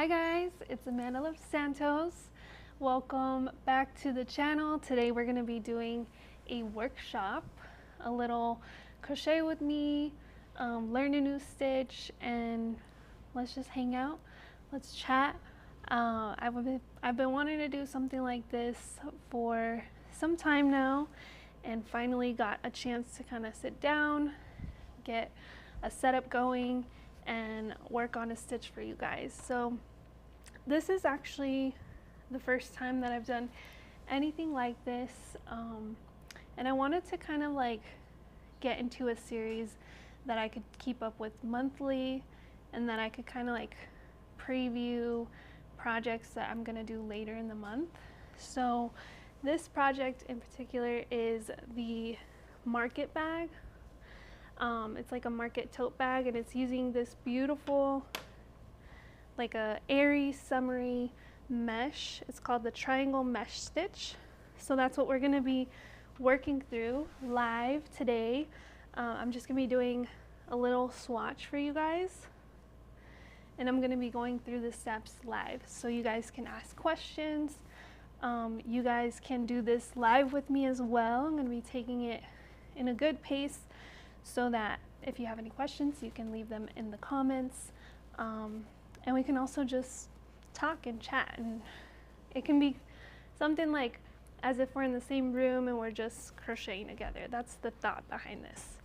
Hi guys, it's Amanda Love Santos. Welcome back to the channel. Today we're going to be doing a workshop, a little crochet with me, learn a new stitch, and let's just hang out, let's chat. I've been wanting to do something like this for some time now, and finally got a chance to kind of sit down, get a setup going, and work on a stitch for you guys. So this is actually the first time that I've done anything like this, and I wanted to kind of like get into a series that I could keep up with monthly, and that I could kind of like preview projects that I'm gonna do later in the month. So this project in particular is the market bag. It's like a market tote bag, and it's using this beautiful, like a airy, summery mesh. It's called the triangle mesh stitch. So that's what we're going to be working through live today. I'm just going to be doing a little swatch for you guys, and I'm going to be going through the steps live so you guys can ask questions. You guys can do this live with me as well. I'm going to be taking it in a good pace, so that if you have any questions, you can leave them in the comments, and we can also just talk and chat, and it can be something like as if we're in the same room and we're just crocheting together. That's the thought behind this.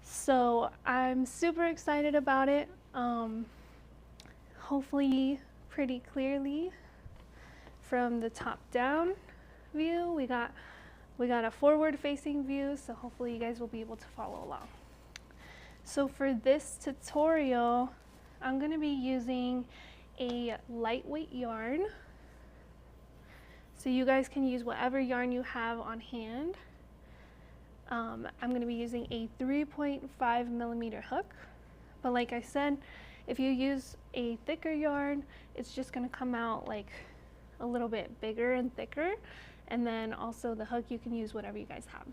So I'm super excited about it. Hopefully pretty clearly from the top down view. We got a forward facing view, so hopefully you guys will be able to follow along. So for this tutorial, I'm going to be using a lightweight yarn. So you guys can use whatever yarn you have on hand. I'm going to be using a 3.5 millimeter hook. But like I said, if you use a thicker yarn, it's just going to come out like a little bit bigger and thicker. And then also the hook, you can use whatever you guys have.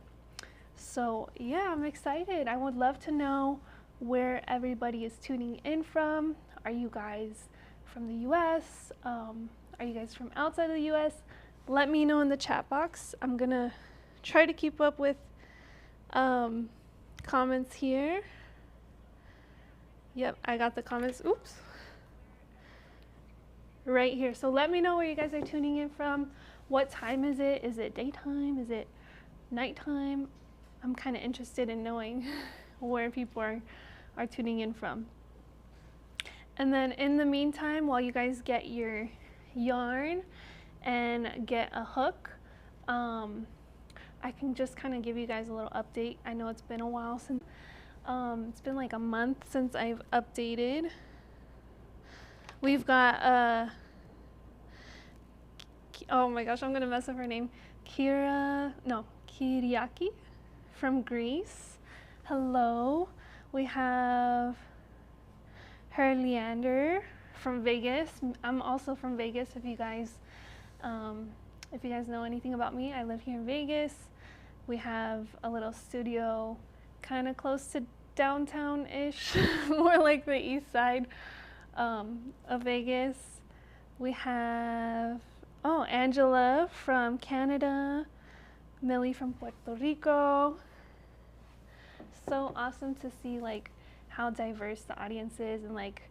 So yeah, I'm excited. I would love to know where everybody is tuning in from. Are you guys from the US? Are you guys from outside of the US? Let me know in the chat box. I'm gonna try to keep up with comments here. Yep, I got the comments. Oops. Right here. So let me know where you guys are tuning in from. What time is it? Is it daytime? Is it nighttime? I'm kind of interested in knowing where people are tuning in from. And then in the meantime, while you guys get your yarn and get a hook, I can just kind of give you guys a little update. I know it's been a while since, it's been like a month since I've updated. We've got, oh my gosh, I'm gonna mess up her name. Kyriaki from Greece. Hello. We have her Leander from Vegas. I'm also from Vegas. If you guys know anything about me, I live here in Vegas. We have a little studio kind of close to downtown-ish, more like the east side of Vegas. We have, oh, Angela from Canada, Millie from Puerto Rico. So awesome to see like how diverse the audience is, and like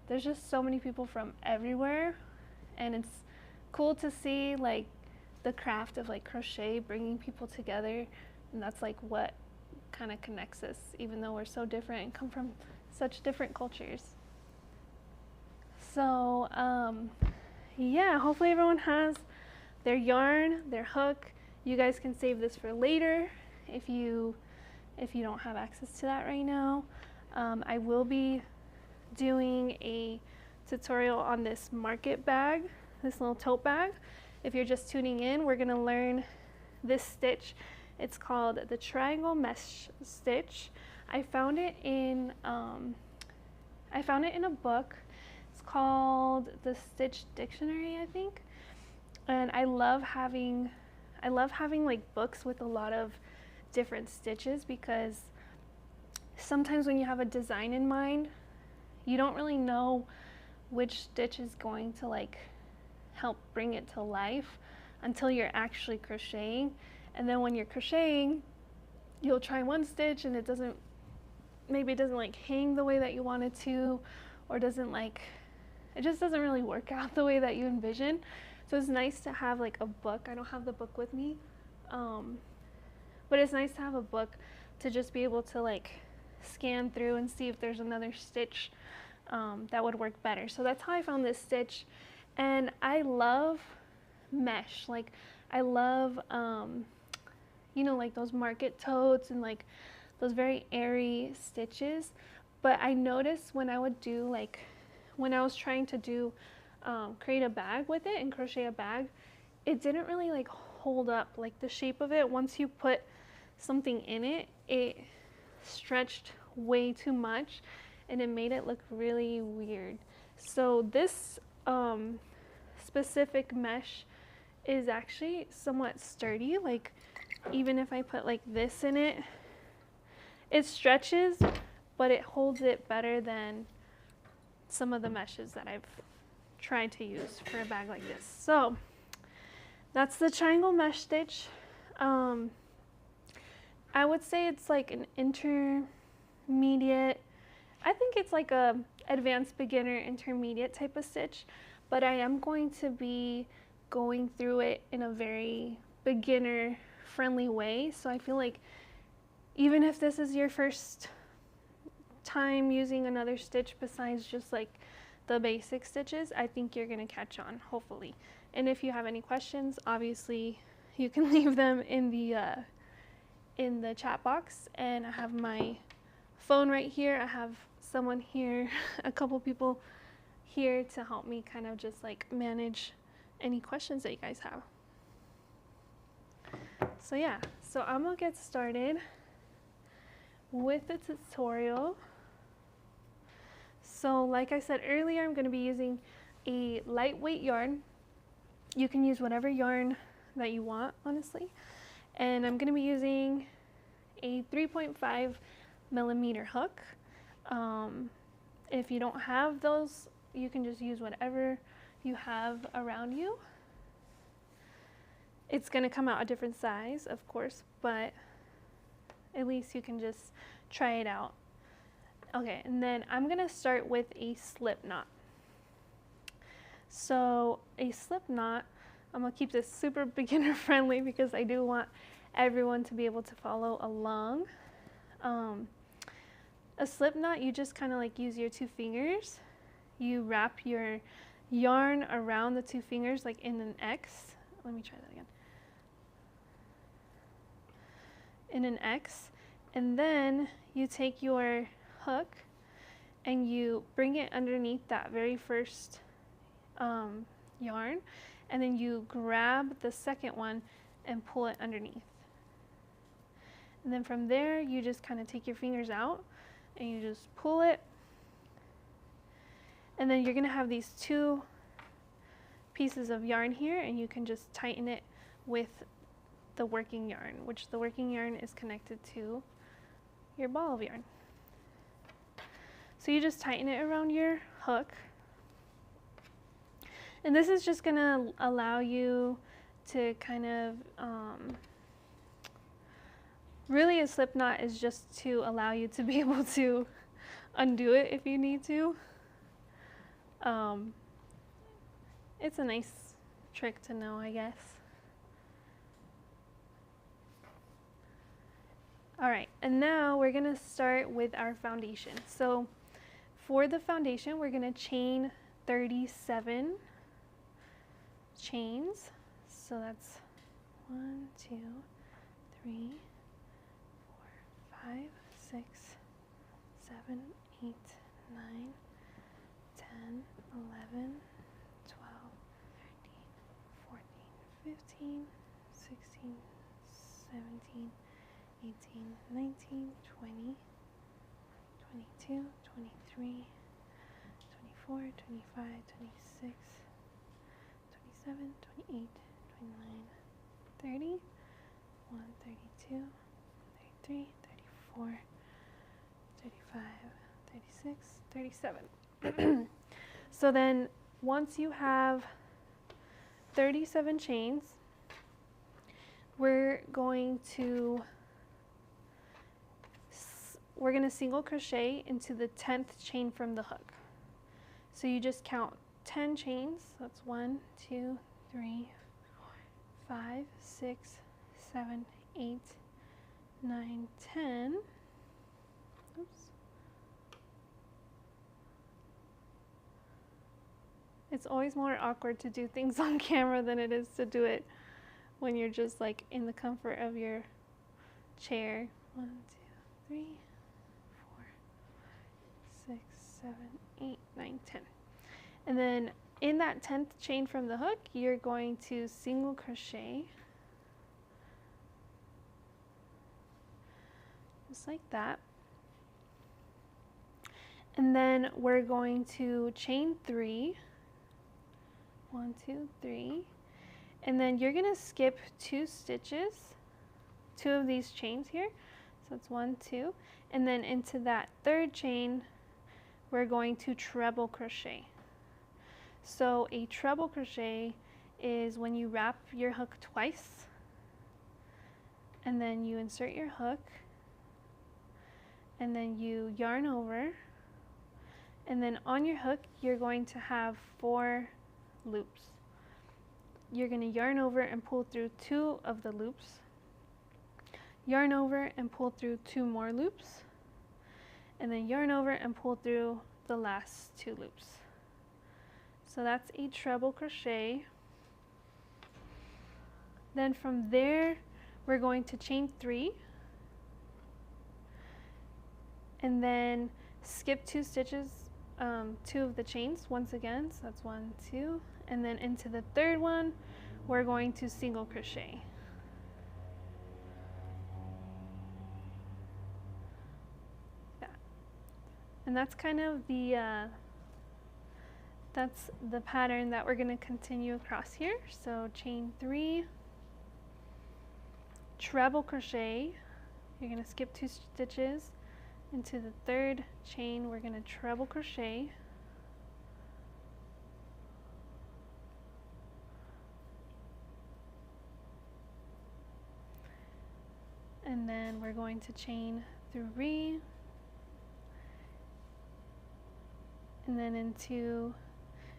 there's just so many people from everywhere, and it's cool to see like the craft of like crochet bringing people together, and that's like what kind of connects us, even though we're so different and come from such different cultures. So yeah, hopefully everyone has their yarn, their hook. You guys can save this for later if you don't have access to that right now. I will be doing a tutorial on this market bag, this little tote bag. If you're just tuning in, we're gonna learn this stitch. It's called the triangle mesh stitch. I found it in a book. It's called the Stitch Dictionary, I think. And I love having like books with a lot of different stitches, because sometimes when you have a design in mind, you don't really know which stitch is going to like help bring it to life until you're actually crocheting. And then when you're crocheting, you'll try one stitch and it doesn't like hang the way that you want it to, or doesn't like, it just doesn't really work out the way that you envision. So it's nice to have like a book. I don't have the book with me, but it's nice to have a book to just be able to like scan through and see if there's another stitch that would work better. So that's how I found this stitch. And I love mesh. Like I love, you know, like those market totes and like those very airy stitches. But I noticed when I would do like, when I was trying to do create a bag with it and crochet a bag, it didn't really like hold up like the shape of it. Once you put something in it, it stretched way too much and it made it look really weird. So this specific mesh is actually somewhat sturdy. Like even if I put like this in it, it stretches, but it holds it better than some of the meshes that I've tried to use for a bag like this. So that's the triangle mesh stitch. I would say it's like an intermediate, I think it's like a advanced beginner intermediate type of stitch, but I am going to be going through it in a very beginner friendly way. So I feel like even if this is your first time using another stitch besides just like the basic stitches, I think you're gonna catch on, hopefully. And if you have any questions, obviously you can leave them in the chat box. And I have my phone right here. I have someone here, a couple people here to help me kind of just like manage any questions that you guys have. So yeah, so I'm gonna get started with the tutorial. So like I said earlier, I'm going to be using a lightweight yarn. You can use whatever yarn that you want, honestly. And I'm going to be using a 3.5 millimeter hook. If you don't have those, you can just use whatever you have around you. It's going to come out a different size, of course, but at least you can just try it out. Okay, and then I'm gonna start with a slip knot. So a slip knot, I'm gonna keep this super beginner friendly because I do want everyone to be able to follow along. A slip knot, you just kind of like use your two fingers. You wrap your yarn around the two fingers like in an X. Let me try that again. In an X. And then you take your hook and you bring it underneath that very first yarn, and then you grab the second one and pull it underneath. And then from there, you just kind of take your fingers out and you just pull it. And then you're gonna have these two pieces of yarn here, and you can just tighten it with the working yarn, which the working yarn is connected to your ball of yarn. So you just tighten it around your hook. And this is just gonna allow you to kind of, really a slip knot is just to allow you to be able to undo it if you need to. It's a nice trick to know, I guess. All right, and now we're gonna start with our foundation. So for the foundation, we're gonna chain 37 chains. So that's 1, 2, 3, 4, 5, 6, 7, 8, 9, 10, 11, 12, 13, 14, 15, 16, 17, 18, 19, 20, 22, 23, 24, 25, 26, 27, 28, 29, 30, 1, 32, 33, 34, 35, 36, 37. So then once you have 37 chains, we're going to single crochet into the 10th chain from the hook. So you just count 10 chains. That's 1, 2, 3, 4, 5, 6, 7, 8, 9, 10. Oops. It's always more awkward to do things on camera than it is to do it when you're just like in the comfort of your chair. 1, 2, 3, 4, 6, 7, 8, 9, 10. And then in that 10th chain from the hook, you're going to single crochet just like that. And then we're going to chain 3. 1, 2, 3. And then you're going to skip 2 stitches, 2 of these chains here. So it's 1, 2. And then into that 3rd chain, we're going to treble crochet. So a treble crochet is when you wrap your hook twice, and then you insert your hook, and then you yarn over, and then on your hook, you're going to have 4 loops. You're going to yarn over and pull through 2 of the loops, yarn over and pull through 2 more loops, and then yarn over and pull through the last 2 loops. So that's a treble crochet. Then from there, we're going to chain 3, and then skip 2 stitches, 2 of the chains once again. So that's 1, 2, and then into the 3rd one, we're going to single crochet. That. And that's kind of the that's the pattern that we're going to continue across here. So chain 3, treble crochet, you're going to skip 2 stitches, into the 3rd chain we're going to treble crochet, and then we're going to chain 3, and then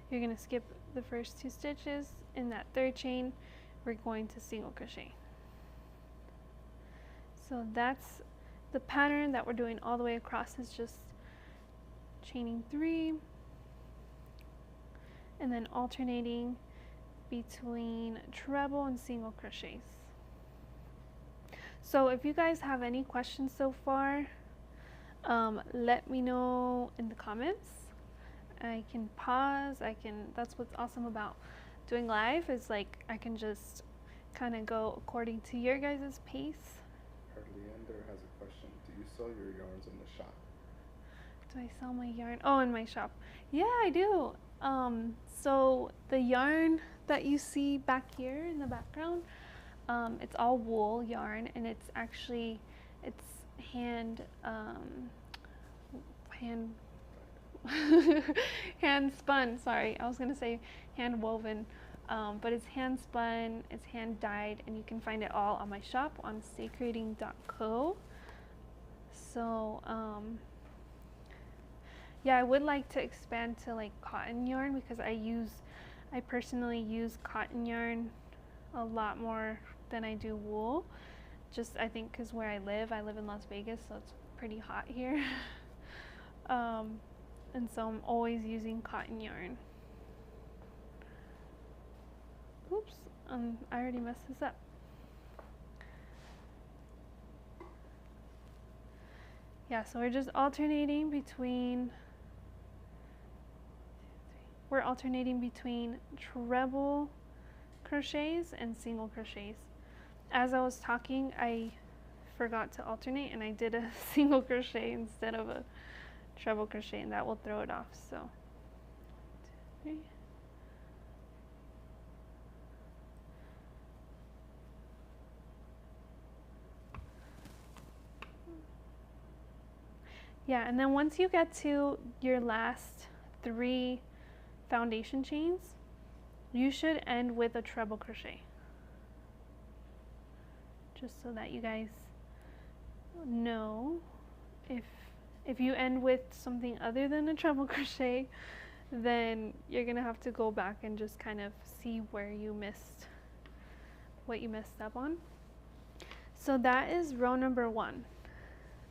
you're going to skip the first 2 stitches. In that 3rd chain, we're going to single crochet. So that's the pattern that we're doing all the way across, is just chaining 3 and then alternating between treble and single crochets. So if you guys have any questions so far, let me know in the comments. I can pause, that's what's awesome about doing live, is like I can just kind of go according to your guys' pace. Leander has a question. Do you sell your yarns in the shop? Do I sell my yarn? Oh, in my shop. Yeah, I do. So the yarn that you see back here in the background, it's all wool yarn, and it's actually, it's hand hand spun, sorry, I was gonna say hand woven, but it's hand spun, it's hand dyed, and you can find it all on my shop on sacreding.co. So yeah, I would like to expand to like cotton yarn, because I personally use cotton yarn a lot more than I do wool. Just I think because where I live in Las Vegas, so it's pretty hot here. And so I'm always using cotton yarn. Oops, I already messed this up. Yeah, so we're just alternating between, we're alternating between treble crochets and single crochets. As I was talking, I forgot to alternate, and I did a single crochet instead of a treble crochet, and that will throw it off. So 1, 2, 3. Yeah, and then once you get to your last 3 foundation chains, you should end with a treble crochet. Just so that you guys know, if you end with something other than a treble crochet, then you're gonna have to go back and just kind of see where you missed, what you messed up on. So that is row number 1.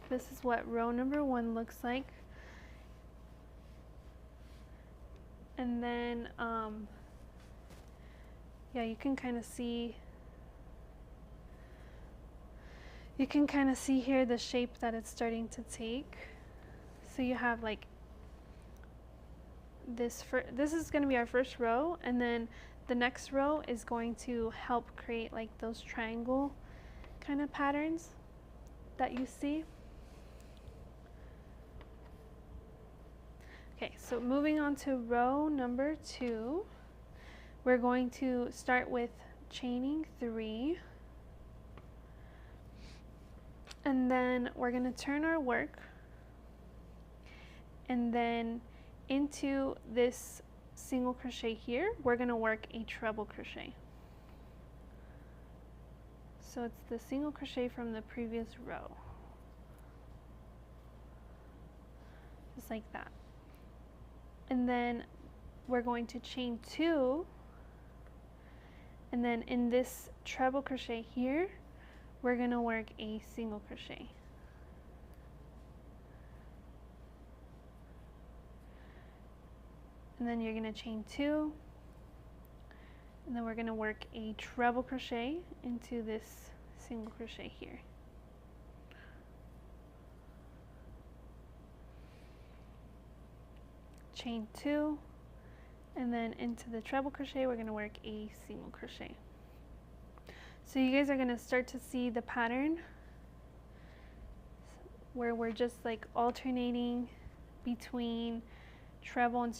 This is what row number 1 looks like. And then, yeah, you can kind of see here the shape that it's starting to take. So you have like this is going to be our first row, and then the next row is going to help create like those triangle kind of patterns that you see. Okay, so moving on to row number 2, we're going to start with chaining 3, and then we're going to turn our work, and then into this single crochet here, we're going to work a treble crochet. So it's the single crochet from the previous row, just like that. And then we're going to chain 2, and then in this treble crochet here, we're going to work a single crochet. And then you're going to chain 2, and then we're going to work a treble crochet into this single crochet here. Chain 2, and then into the treble crochet we're going to work a single crochet. So you guys are going to start to see the pattern where we're just like alternating between treble and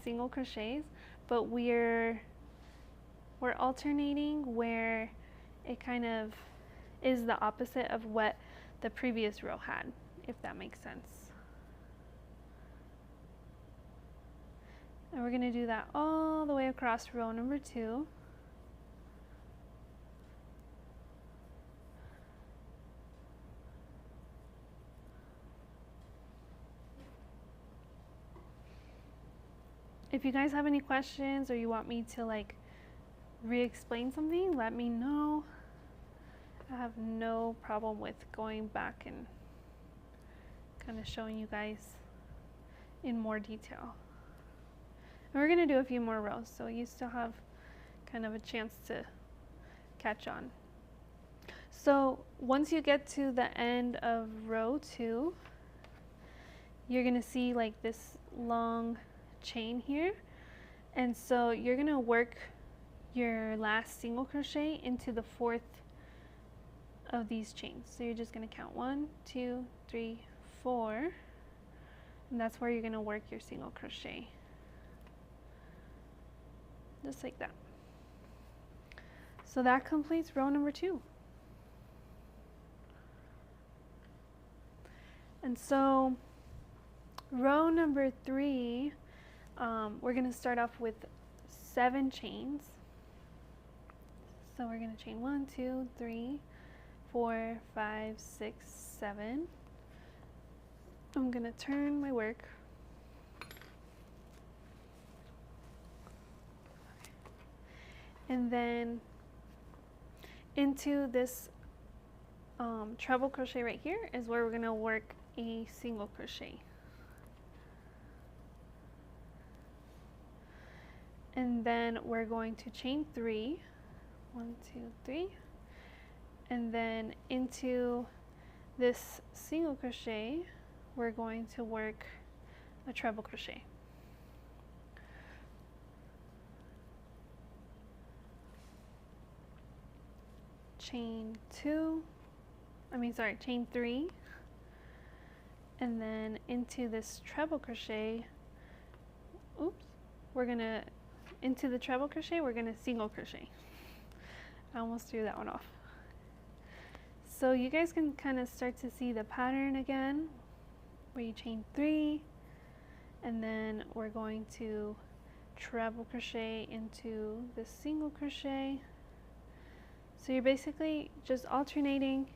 single crochets, but we're alternating where it kind of is the opposite of what the previous row had, if that makes sense. And we're going to do that all the way across row number 2. If you guys have any questions or you want me to like re-explain something, let me know. I have no problem with going back and kind of showing you guys in more detail. And we're going to do a few more rows, so you still have kind of a chance to catch on. So once you get to the end of row 2, you're going to see like this long chain here, and so you're going to work your last single crochet into the 4th of these chains. So you're just going to count 1, 2, 3, 4, and that's where you're going to work your single crochet, just like that. So that completes row number 2. And so row number 3, we're going to start off with 7 chains. So we're going to chain 1, 2, 3, 4, 5, 6, 7. I'm going to turn my work. And then into this treble crochet right here is where we're going to work a single crochet. And then we're going to chain 3, 1, 2, 3, and then into this single crochet we're going to work a treble crochet. Chain 3, and then into this treble crochet, into the treble crochet we're gonna single crochet. I almost threw that one off. So you guys can kind of start to see the pattern again, where you chain 3, and then we're going to treble crochet into the single crochet. So you're basically just alternating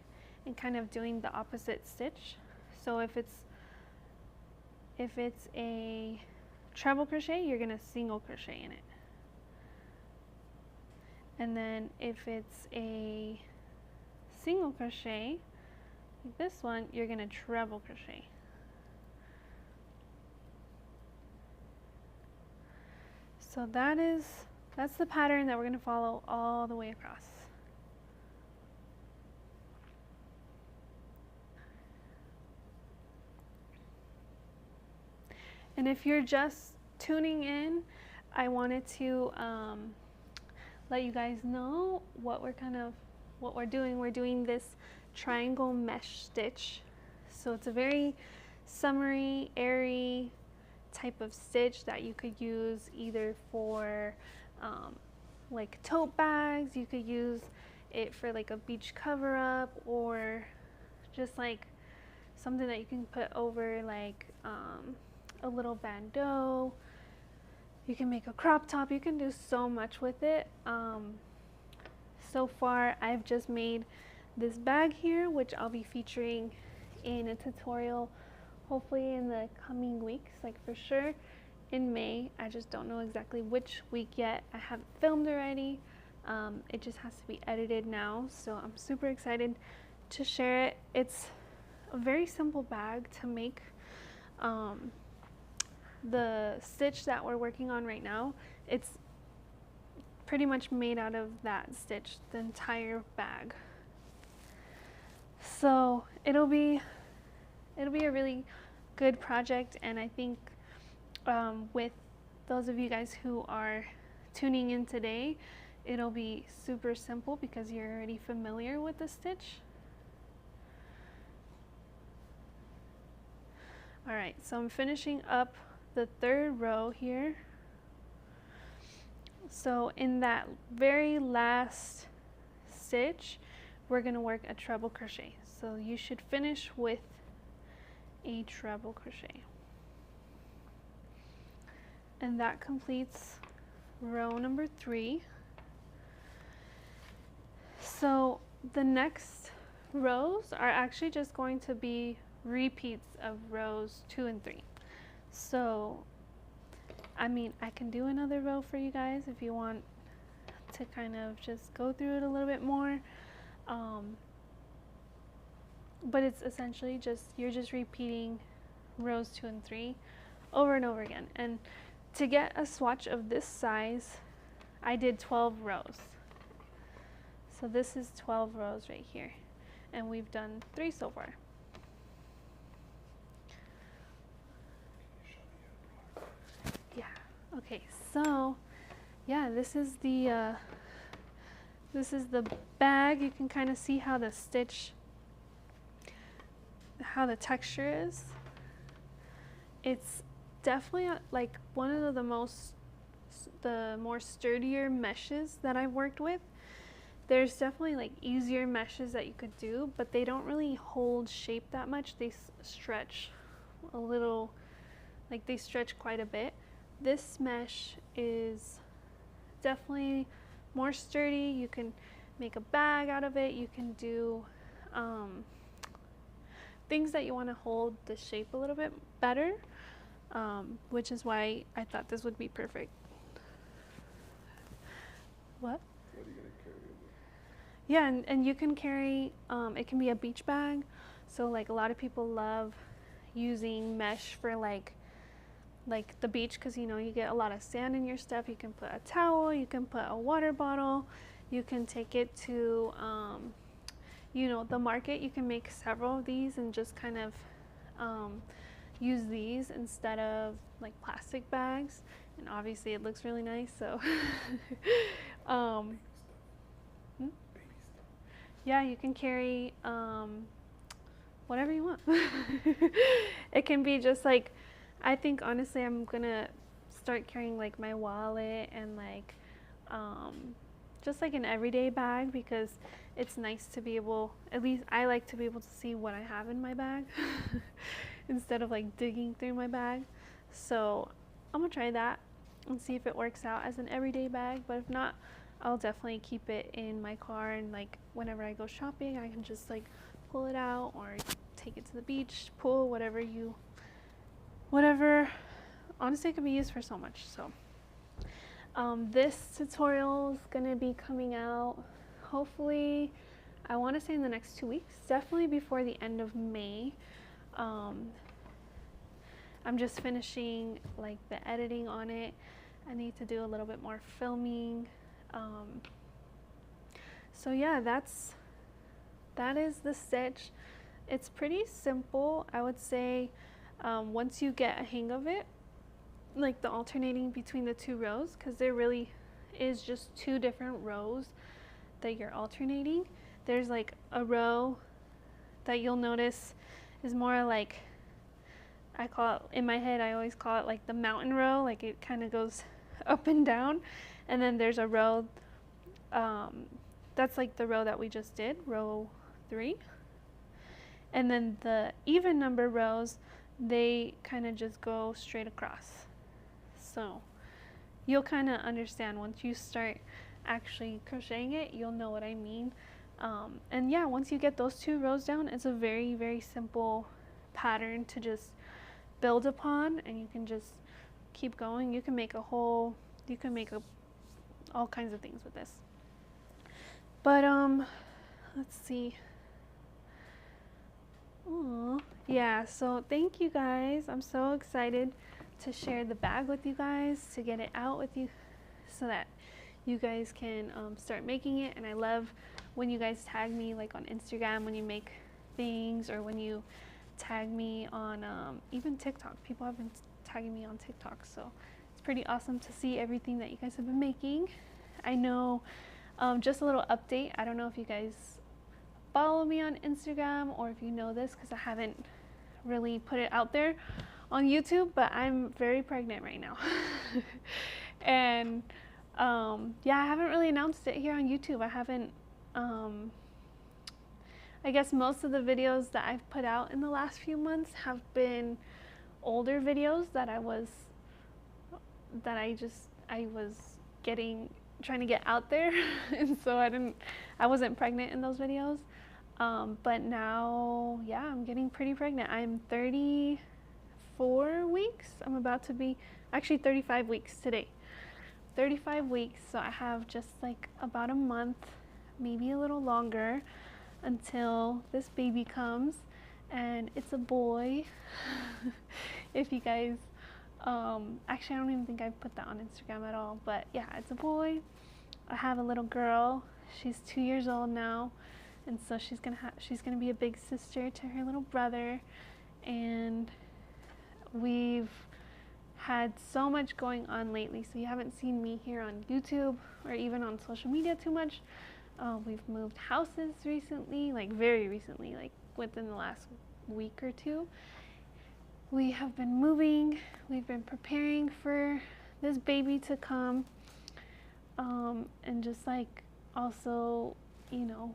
and kind of doing the opposite stitch. So if it's a treble crochet, you're going to single crochet in it. And then if it's a single crochet, like this one, you're going to treble crochet. So that's the pattern that we're going to follow all the way across. And if you're just tuning in, I wanted to let you guys know what we're doing. We're doing this triangle mesh stitch. So it's a very summery, airy type of stitch that you could use either for like tote bags. You could use it for like a beach cover up, or just like something that you can put over like a little bandeau. You can make a crop top. You can do so much with it. So far I've just made this bag here, which I'll be featuring in a tutorial hopefully in the coming weeks, like for sure in May. I just don't know exactly which week yet. I have it filmed already. It just has to be edited now, so I'm super excited to share it. It's a very simple bag to make. The stitch that we're working on right now, it's pretty much made out of that stitch, the entire bag. So it'll be a really good project, and I think with those of you guys who are tuning in today, it'll be super simple because you're already familiar with the stitch. Alright, so I'm finishing up the third row here. So in that very last stitch, we're going to work a treble crochet. So you should finish with a treble crochet. And that completes row number 3. So the next rows are actually just going to be repeats of rows 2 and 3. So, I mean, I can do another row for you guys if you want to kind of just go through it a little bit more. But it's essentially you're just repeating rows 2 and 3 over and over again. And to get a swatch of this size, I did 12 rows. So this is 12 rows right here. And we've done 3 so far. Okay, so yeah, this is the bag. You can kind of see how the texture is. It's definitely like one of the more sturdier meshes that I've worked with. There's definitely like easier meshes that you could do, but they don't really hold shape that much. They stretch a little, like they stretch quite a bit. This mesh is definitely more sturdy. You can make a bag out of it. You can do things that you want to hold the shape a little bit better, which is why I thought this would be perfect. What? What are you going to carry with? Yeah, and you can carry, it can be a beach bag. So like a lot of people love using mesh for like the beach, because you know you get a lot of sand in your stuff. You can put a towel, you can put a water bottle, you can take it to you know, the market. You can make several of these and just kind of use these instead of like plastic bags, and obviously it looks really nice. So yeah, you can carry whatever you want. It can be just like, I think honestly I'm gonna start carrying like my wallet and like just like an everyday bag, because it's nice to be able, at least I like to be able to see what I have in my bag instead of like digging through my bag. So I'm gonna try that and see if it works out as an everyday bag, but if not, I'll definitely keep it in my car, and like whenever I go shopping I can just like pull it out or take it to the beach, pool, whatever. Honestly, it can be used for so much. So this tutorial is gonna be coming out hopefully, I want to say in the next 2 weeks, definitely before the end of May. I'm just finishing like the editing on it. I need to do a little bit more filming. So yeah, that is the stitch. It's pretty simple, I would say. Once you get a hang of it, like the alternating between the 2 rows, because there really is just 2 different rows that you're alternating. There's like a row that you'll notice is more like, I call it, in my head I always call it like the mountain row, like it kind of goes up and down. And then there's a row that's like the row that we just did, row 3. And then the even number rows, they kind of just go straight across. So you'll kind of understand once you start actually crocheting it, you'll know what I mean. And yeah, once you get those 2 rows down, it's a very, very simple pattern to just build upon, and you can just keep going. You can make all kinds of things with this. But let's see. Aww. Yeah, so thank you guys. I'm so excited to share the bag with you guys, to get it out with you so that you guys can start making it. And I love when you guys tag me like on Instagram when you make things, or when you tag me on even TikTok. People have been tagging me on TikTok, so it's pretty awesome to see everything that you guys have been making. I know, just a little update, I don't know if you guys follow me on Instagram or if you know this, because I haven't really put it out there on YouTube, but I'm very pregnant right now. And yeah, I haven't really announced it here on YouTube. I haven't, I guess most of the videos that I've put out in the last few months have been older videos that I was trying to get out there. And so I wasn't pregnant in those videos. But now, yeah, I'm getting pretty pregnant. I'm 34 weeks. I'm about to be actually 35 weeks today. 35 weeks, so I have just like about a month, maybe a little longer, until this baby comes, and it's a boy. If you guys, actually I don't even think I put that on Instagram at all, but yeah, it's a boy. I have a little girl. She's 2 years old now, and so she's gonna be a big sister to her little brother. And we've had so much going on lately, so you haven't seen me here on YouTube or even on social media too much. We've moved houses recently, like very recently, like within the last week or 2. We have been moving, we've been preparing for this baby to come, and just like also, you know,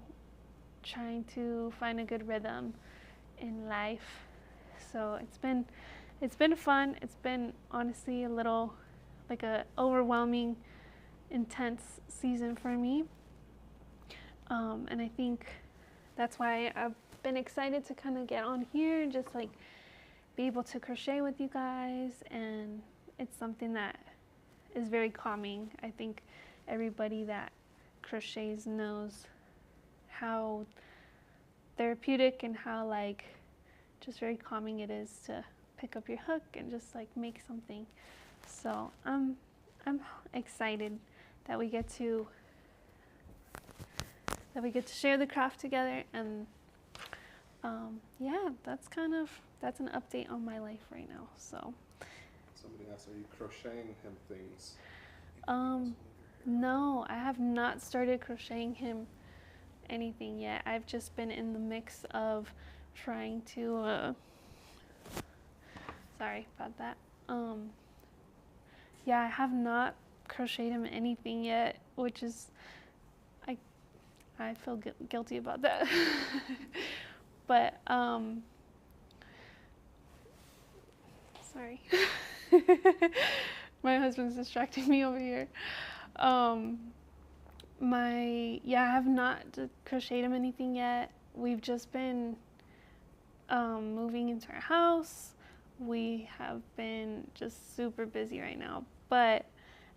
trying to find a good rhythm in life. So it's been fun. It's been honestly a little like a overwhelming, intense season for me. And I think that's why I've been excited to kind of get on here and just like be able to crochet with you guys. And it's something that is very calming. I think everybody that crochets knows how therapeutic and how like just very calming it is to pick up your hook and just like make something. So I'm excited that we get to share the craft together. And yeah, that's an update on my life right now. So Somebody asked, are you crocheting him things? No, I have not started crocheting him anything yet. I've just been in the mix of trying to sorry about that. Yeah, I have not crocheted him anything yet, which is I feel guilty about that. But sorry. My husband's distracting me over here. I have not crocheted him anything yet. We've just been moving into our house. We have been just super busy right now, but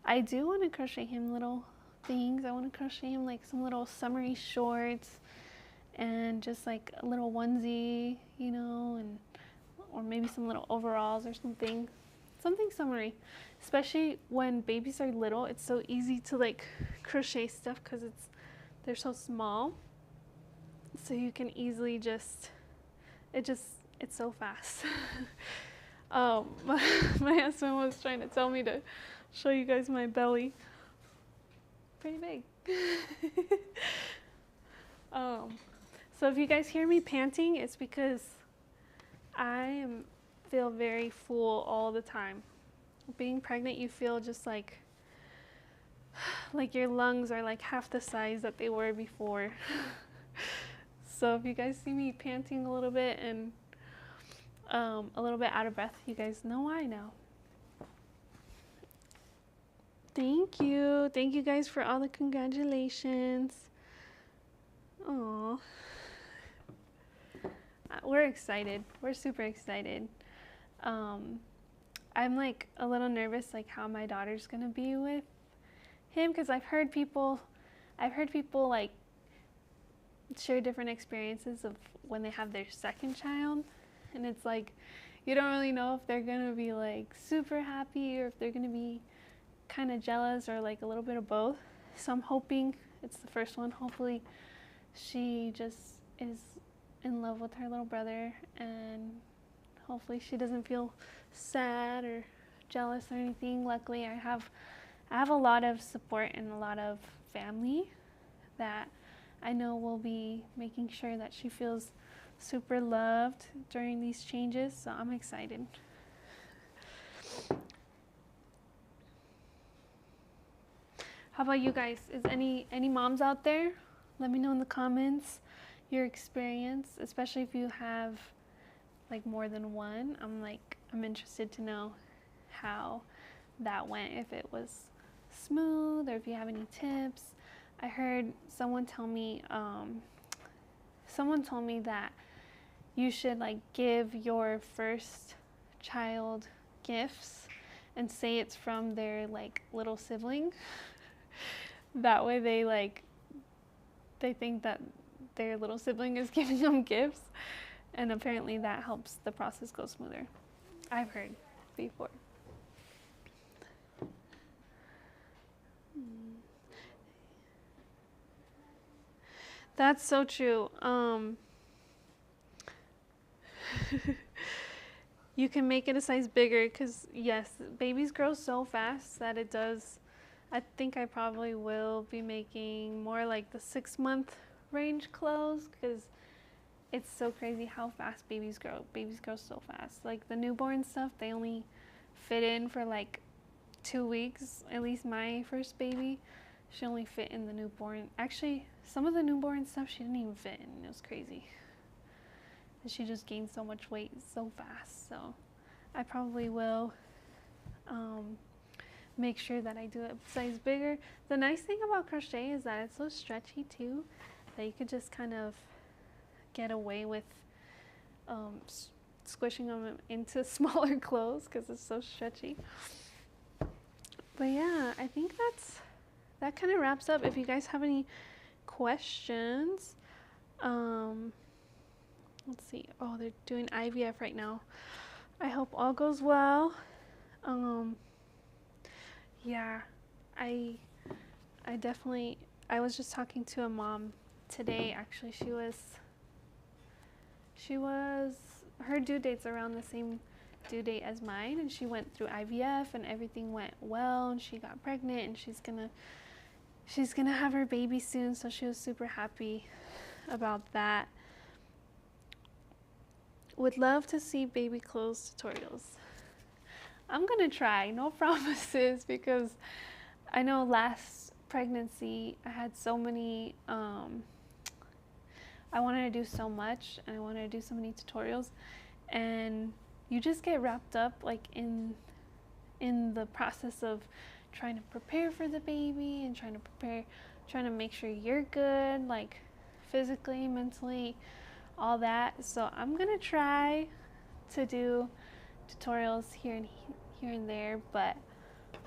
I do want to crochet him little things. I want to crochet him like some little summery shorts and just like a little onesie, you know, and or maybe some little overalls or something summery. Especially when babies are little, it's so easy to like crochet stuff because they're so small, so you can easily it's so fast. My husband was trying to tell me to show you guys my belly. Pretty big. So if you guys hear me panting, it's because I feel very full all the time. Being pregnant, you feel just like your lungs are like half the size that they were before. So if you guys see me panting a little bit and a little bit out of breath, you guys know why now. Thank you guys for all the congratulations. Aww. We're excited. We're super excited. I'm like a little nervous like how my daughter's gonna be with him, because I've heard people like share different experiences of when they have their second child, and it's like you don't really know if they're gonna be like super happy or if they're gonna be kind of jealous or like a little bit of both. So I'm hoping it's the first one. Hopefully she just is in love with her little brother, and hopefully she doesn't feel sad or jealous or anything. Luckily I have a lot of support and a lot of family that I know will be making sure that she feels super loved during these changes, so I'm excited. How about you guys? Is any moms out there? Let me know in the comments your experience, especially if you have like more than one. I'm interested to know how that went, if it was smooth or if you have any tips. I heard someone told me that you should like give your first child gifts and say it's from their like little sibling. That way they think that their little sibling is giving them gifts, and apparently that helps the process go smoother. I've heard before. That's so true. You can make it a size bigger because yes, babies grow so fast that it does. I think I probably will be making more like the 6-month range clothes, because it's so crazy how fast babies grow. Babies grow so fast. Like the newborn stuff, they only fit in for like 2 weeks. At least my first baby, she only fit in the newborn. Actually, some of the newborn stuff she didn't even fit in. It was crazy. And she just gained so much weight so fast. So I probably will make sure that I do it size bigger. The nice thing about crochet is that it's so stretchy too, that you could just kind of get away with squishing them into smaller clothes because it's so stretchy. But yeah, I think that kind of wraps up. If you guys have any questions, let's see. Oh, they're doing IVF right now. I hope all goes well. Yeah, I definitely, I was just talking to a mom today, actually. Her due date's around the same due date as mine, and she went through IVF and everything went well, and she got pregnant, and she's gonna have her baby soon, so she was super happy about that. Would love to see baby clothes tutorials. I'm gonna try, no promises, because I know last pregnancy I had so many, I wanted to do so much and I wanted to do so many tutorials, and you just get wrapped up like in in the process of trying to prepare for the baby and trying to make sure you're good, like physically, mentally, all that. So I'm gonna try to do tutorials here and there, but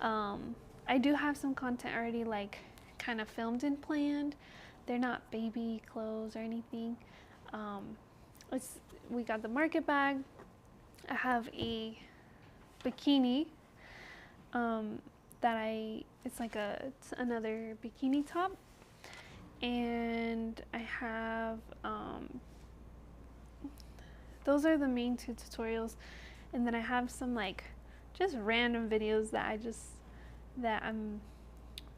I do have some content already like kind of filmed and planned. They're not baby clothes or anything. We got the market bag. I have a bikini it's like another bikini top, and I have those are the main two tutorials, and then I have some like just random videos that I'm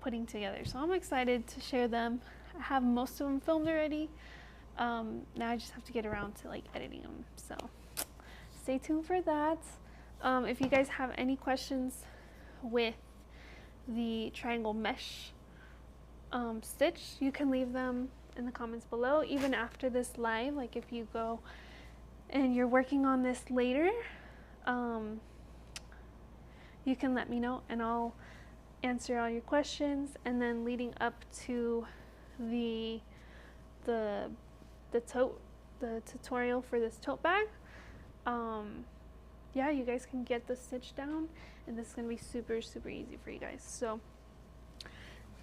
putting together. So I'm excited to share them. I have most of them filmed already. Now I just have to get around to like editing them. So stay tuned for that. If you guys have any questions with the triangle mesh stitch, you can leave them in the comments below, even after this live. Like if you go and you're working on this later, you can let me know and I'll answer all your questions. And then leading up to the tutorial for this tote bag, yeah, you guys can get the stitch down, and this is gonna be super easy for you guys. So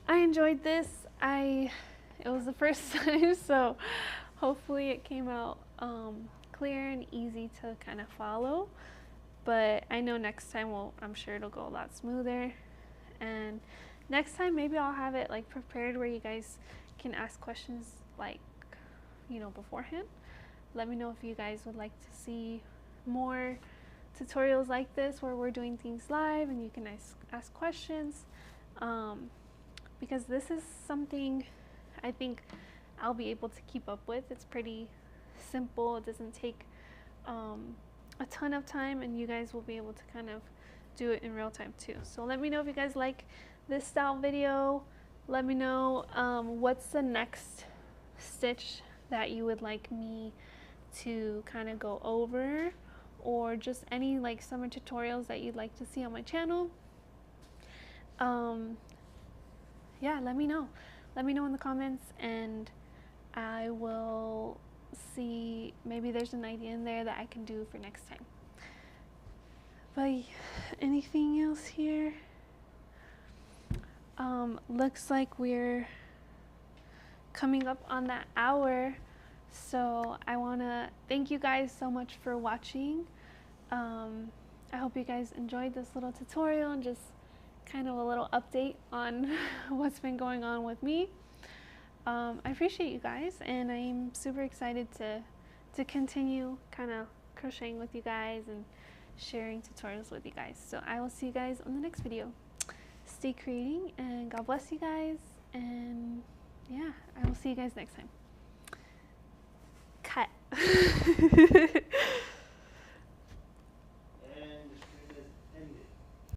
I enjoyed this. It was the first time, so hopefully it came out clear and easy to kind of follow. But I know next time, I'm sure it'll go a lot smoother. And next time maybe I'll have it like prepared where you guys can ask questions like, you know, beforehand. Let me know if you guys would like to see more tutorials like this where we're doing things live and you can ask questions, because this is something I think I'll be able to keep up with. It's pretty simple. It doesn't take a ton of time, and you guys will be able to kind of do it in real time too. So let me know if you guys like this style video. Let me know what's the next stitch that you would like me to kind of go over, or just any like summer tutorials that you'd like to see on my channel. Yeah, let me know in the comments, and I will see, maybe there's an idea in there that I can do for next time. But anything else here? Looks like we're coming up on that hour, so I want to thank you guys so much for watching. I hope you guys enjoyed this little tutorial and just kind of a little update on what's been going on with me. I appreciate you guys, and I'm super excited to continue kind of crocheting with you guys and sharing tutorials with you guys. So I will see you guys on the next video. Stay creating, and God bless you guys, and yeah, I will see you guys next time. Cut.